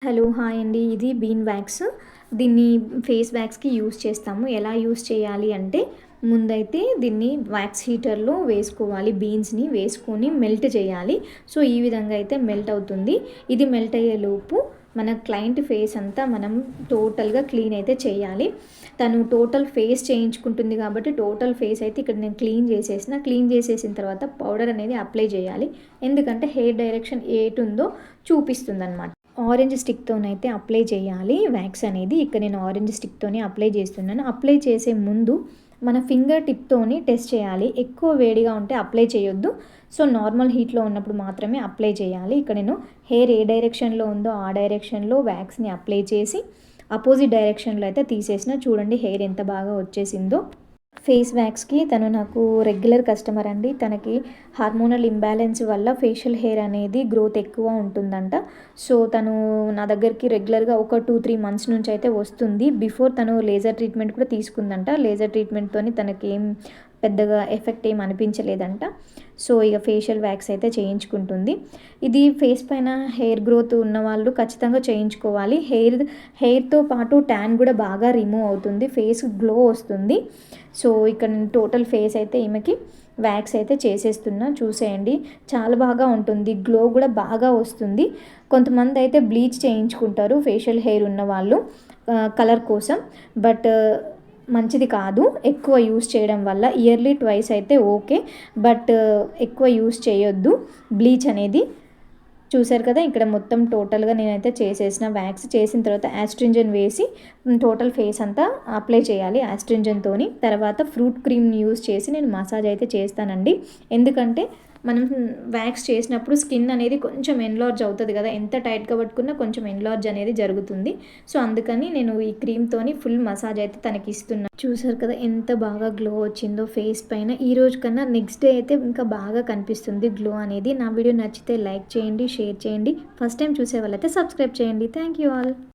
Hello! Hi అండి. ఇది been wax. దీన్ని ఫేస్ వ్యాక్స్‌కి యూజ్ చేస్తాము. ఎలా యూజ్ చేయాలి అంటే, ముందైతే దీన్ని వ్యాక్స్ హీటర్‌లో వేసుకోవాలి. బీన్స్‌ని వేసుకొని మెల్ట్ చేయాలి. సో, ఈ విధంగా అయితే మెల్ట్ అవుతుంది. ఇది మెల్ట్ అయ్యేలోపు మన క్లయింట్ ఫేస్ అంతా మనం టోటల్‌గా క్లీన్ అయితే చేయాలి. తను టోటల్ ఫేస్ చేయించుకుంటుంది కాబట్టి, టోటల్ ఫేస్ అయితే ఇక్కడ నేను క్లీన్ చేసేసిన. క్లీన్ చేసేసిన తర్వాత పౌడర్ అనేది అప్లై చేయాలి. ఎందుకంటే హెయిర్ డైరెక్షన్ ఏటుందో చూపిస్తుందనమాట. ఆరెంజ్ స్టిక్‌తోనైతే అప్లై చేయాలి వ్యాక్స్ అనేది. ఇక్కడ నేను ఆరెంజ్ స్టిక్‌తోనే అప్లై చేస్తున్నాను. అప్లై చేసే ముందు మన ఫింగర్ టిప్‌తోని టెస్ట్ చేయాలి. ఎక్కువ వేడిగా ఉంటే అప్లై చేయొద్దు. సో, నార్మల్ హీట్‌లో ఉన్నప్పుడు మాత్రమే అప్లై చేయాలి. ఇక్కడ నేను హెయిర్ ఏ డైరెక్షన్‌లో ఉందో ఆ డైరెక్షన్‌లో వ్యాక్స్‌ని అప్లై చేసి, అపోజిట్ డైరెక్షన్‌లో అయితే తీసేసిన. చూడండి హెయిర్ ఎంత బాగా వచ్చేసిందో. ఫేస్ వ్యాక్స్‌కి తను నాకు రెగ్యులర్ కస్టమర్ అండి. తనకి హార్మోనల్ ఇంబాలెన్స్ వల్ల ఫేషియల్ హెయిర్ అనేది గ్రోత్ ఎక్కువ ఉంటుందంట. సో, తను నా దగ్గరికి రెగ్యులర్‌గా ఒక 2, 3 మంత్స్ నుంచి అయితే వస్తుంది. బిఫోర్ తను లేజర్ ట్రీట్మెంట్ కూడా తీసుకుందంట. లేజర్ ట్రీట్మెంట్‌తోని తనకేం పెద్దగా ఎఫెక్ట్ ఏమి అనిపించలేదంట. సో, ఇక ఫేషియల్ వ్యాక్స్ అయితే చేయించుకుంటుంది. ఇది ఫేస్ పైన హెయిర్ గ్రోత్ ఉన్నవాళ్ళు ఖచ్చితంగా చేయించుకోవాలి. హెయిర్‌తో పాటు ట్యాన్ కూడా బాగా రిమూవ్ అవుతుంది. ఫేస్ గ్లో వస్తుంది. సో, ఇక్కడ నేను టోటల్ ఫేస్ అయితే ఈమెకి వ్యాక్స్ అయితే చేసేస్తున్నా. చూసేయండి చాలా బాగా ఉంటుంది. గ్లో కూడా బాగా వస్తుంది. కొంతమంది అయితే బ్లీచ్ చేయించుకుంటారు ఫేషియల్ హెయిర్ ఉన్నవాళ్ళు కలర్ కోసం. బట్ మంచిది కాదు ఎక్కువ యూస్ చేయడం వల్ల. ఇయర్లీ ట్వైస్ అయితే ఓకే. బట్ ఎక్కువ యూస్ చేయొద్దు బ్లీచ్ అనేది. చూసారు కదా, ఇక్కడ మొత్తం టోటల్‌గా నేనైతే చేసేసిన. వ్యాక్స్ చేసిన తర్వాత యాస్ట్రింజన్ వేసి టోటల్ ఫేస్ అంతా అప్లై చేయాలి యాస్ట్రింజన్‌తోని. తర్వాత ఫ్రూట్ క్రీమ్‌ని యూజ్ చేసి నేను మసాజ్ అయితే చేస్తానండి. ఎందుకంటే మనం వ్యాక్స్ చేసినప్పుడు స్కిన్ అనేది కొంచెం ఎన్లార్జ్ అవుతది కదా! ఎంత టైట్‌గా పట్టుకున్నా కొంచెం ఎన్లార్జ్ అనేది జరుగుతుంది. సో, అందుకని నేను ఈ క్రీమ్‌తోని ఫుల్ మసాజ్ అయితే తనకిస్తున్నా. చూసారు కదా ఎంత బాగా గ్లో వచ్చిందో ఫేస్ పైన. ఈ రోజు కన్నా నెక్స్ట్ డే అయితే ఇంకా బాగా కనిపిస్తుంది గ్లో అనేది. నా వీడియో నచ్చితే లైక్ చేయండి, షేర్ చేయండి. ఫస్ట్ టైం చూసే వాళ్ళైతే సబ్స్క్రైబ్ చేయండి. Thank you all.